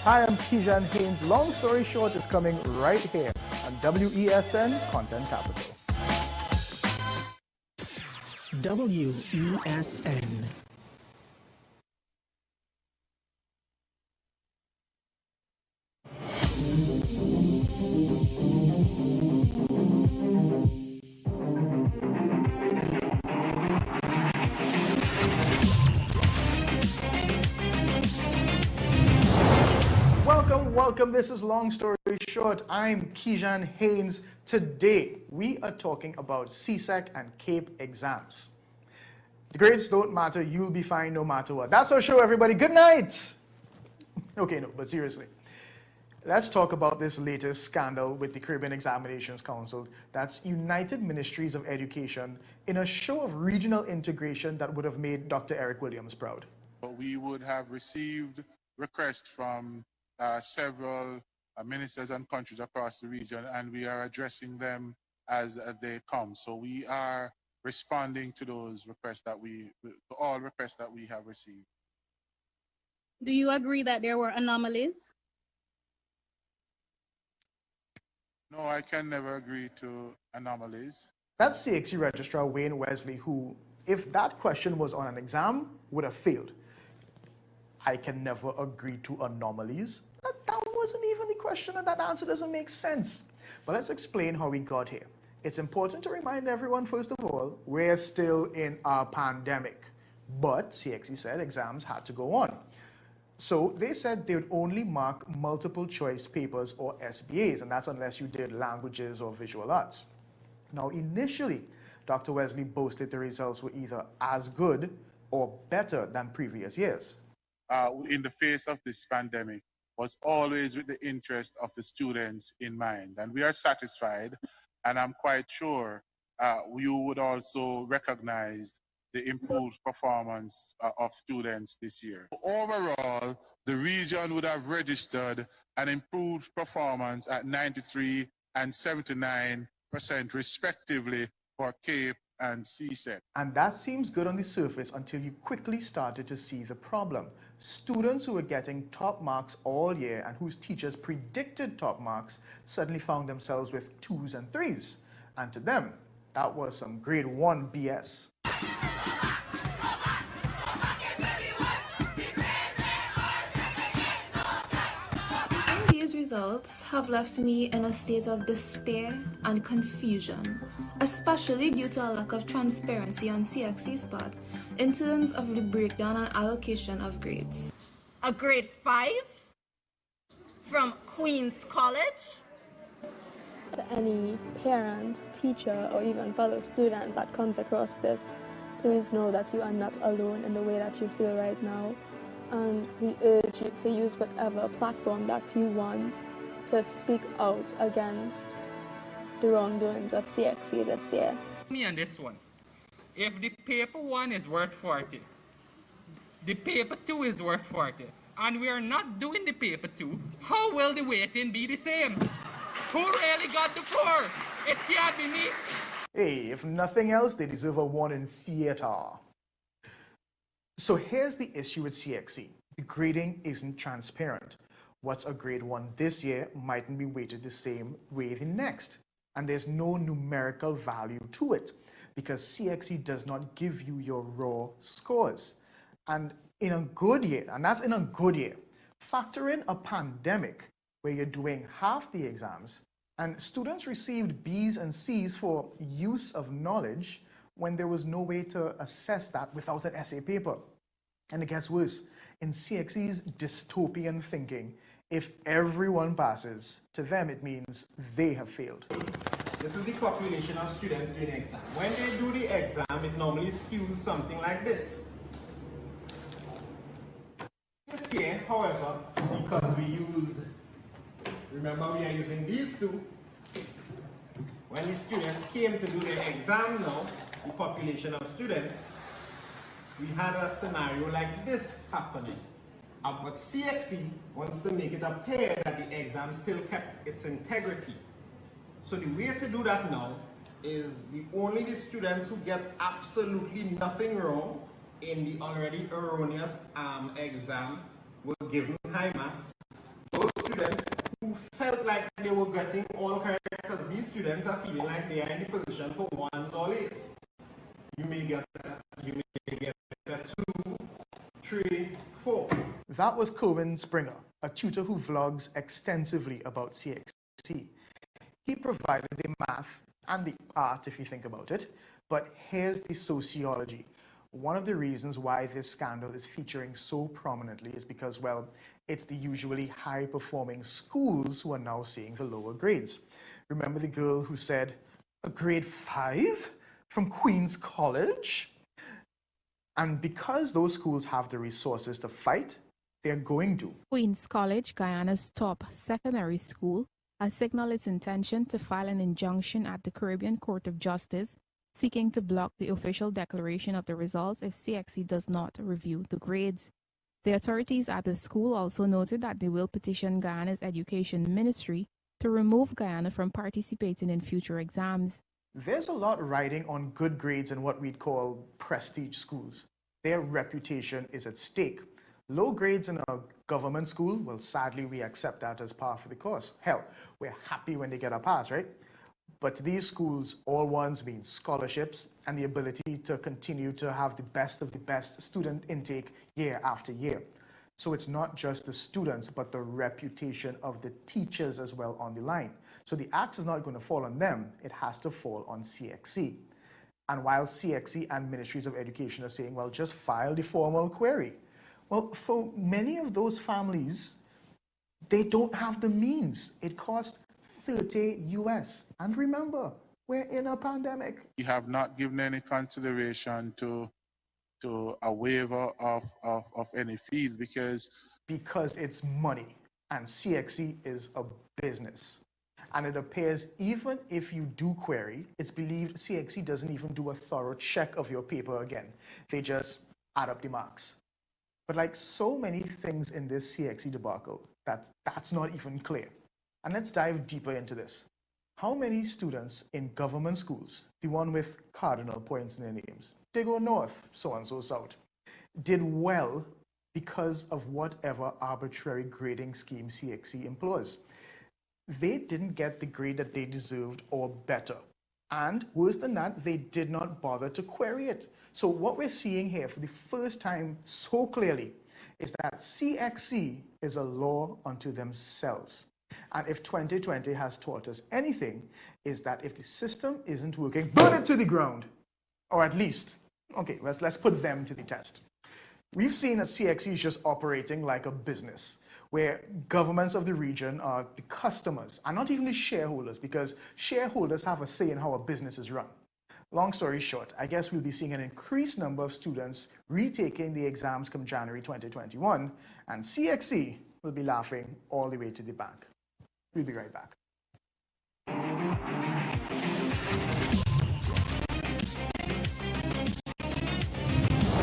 Hi, I'm Kijan Haynes. Long Story Short is coming right here on WESN Content Capital. WESN. Welcome. This is Long Story Short. I'm Kijan Haynes. Today, we are talking about CSEC and CAPE exams. The grades don't matter. You'll be fine no matter what. That's our show, everybody. Good night. Okay, no, but seriously. Let's talk about this latest scandal with the Caribbean Examinations Council. That's United Ministries of Education in a show of regional integration that would have made Dr. Eric Williams proud. We would have received requests from several ministers and countries across the region, and we are addressing them as they come. So we are responding to those requests to all requests that we have received. Do you agree that there were anomalies? No, I can never agree to anomalies. That's CXC Registrar Wayne Wesley, who, if that question was on an exam, would have failed. I can never agree to anomalies. That wasn't even the question, and that answer doesn't make sense. But let's explain how we got here. It's important to remind everyone, first of all, we're still in a pandemic. But CXC said exams had to go on. So they said they would only mark multiple choice papers or SBAs, and that's unless you did languages or visual arts. Now, initially, Dr. Wesley boasted the results were either as good or better than previous years. In the face of this pandemic, was always with the interest of the students in mind. And we are satisfied, and I'm quite sure you would also recognize the improved performance of students this year. Overall, the region would have registered an improved performance at 93% and 79% respectively for CAPE and CSEC. And that seems good on the surface until you quickly started to see the problem. Students who were getting top marks all year and whose teachers predicted top marks suddenly found themselves with 2s and 3s. And to them, that was some grade 1 BS. These results have left me in a state of despair and confusion, especially due to a lack of transparency on CXC's part in terms of the breakdown and allocation of grades. A grade 5 from Queen's College? To any parent, teacher, or even fellow student that comes across this, please know that you are not alone in the way that you feel right now. And we urge you to use whatever platform that you want to speak out against the wrongdoings of CXC this year. Me on this one. If the paper 1 is worth 40, the paper 2 is worth 40, and we are not doing the paper 2, how will the weighting be the same? Who really got the 4? It can't be me. Hey, if nothing else, they deserve a 1 in theater. So here's the issue with CXC. The grading isn't transparent. What's a grade 1 this year mightn't be weighted the same way the next. And there's no numerical value to it because CXC does not give you your raw scores. And in a good year, and that's in a good year, factor in a pandemic where you're doing half the exams and students received B's and C's for use of knowledge when there was no way to assess that without an essay paper. And it gets worse. In CXC's dystopian thinking, if everyone passes, to them it means they have failed. This is the population of students doing the exam. When they do the exam, it normally skews something like this. This year, however, because remember we are using these two, when the students came to do the exam now, the population of students, we had a scenario like this happening. But CXC wants to make it appear that the exam still kept its integrity. So the way to do that now is only the students who get absolutely nothing wrong in the already erroneous exam were given high marks, students who felt like they were getting all correct, because these students are feeling like they are in the position for ones or eights. You may get a 2, 3, 4. That was Cohen Springer, a tutor who vlogs extensively about CXC. He provided the math and the art, if you think about it, but here's the sociology. One of the reasons why this scandal is featuring so prominently is because, well, it's the usually high-performing schools who are now seeing the lower grades. Remember the girl who said, a grade 5 from Queen's College? And because those schools have the resources to fight, they're going to. Queen's College, Guyana's top secondary school, has signaled its intention to file an injunction at the Caribbean Court of Justice seeking to block the official declaration of the results if CXC does not review the grades. The authorities at the school also noted that they will petition Guyana's Education Ministry to remove Guyana from participating in future exams. There's a lot riding on good grades in what we'd call prestige schools. Their reputation is at stake. Low grades in a government school, well, sadly, we accept that as par for the course. Hell, we're happy when they get a pass, right? But these schools, all ones mean scholarships and the ability to continue to have the best of the best student intake year after year. So it's not just the students, but the reputation of the teachers as well on the line. So the axe is not going to fall on them, it has to fall on CXC. And while CXC and Ministries of Education are saying, well, just file the formal query. Well, for many of those families, they don't have the means. It costs $30 US. And remember, we're in a pandemic. We have not given any consideration to a waiver of any fees because it's money, and CXC is a business. And it appears even if you do query, it's believed CXC doesn't even do a thorough check of your paper again. They just add up the marks. But like so many things in this CXC debacle, that's not even clear. And let's dive deeper into this. How many students in government schools, the one with cardinal points in their names, they go north, so and so south, did well because of whatever arbitrary grading scheme CXC employs? They didn't get the grade that they deserved or better. And worse than that, they did not bother to query it. So what we're seeing here for the first time so clearly is that CXC is a law unto themselves. And if 2020 has taught us anything, is that if the system isn't working, burn it to the ground. Or at least, okay, let's put them to the test. We've seen that CXC is just operating like a business, where governments of the region are the customers, and not even the shareholders, because shareholders have a say in how a business is run. Long story short, I guess we'll be seeing an increased number of students retaking the exams come January 2021, and CXC will be laughing all the way to the bank. We'll be right back.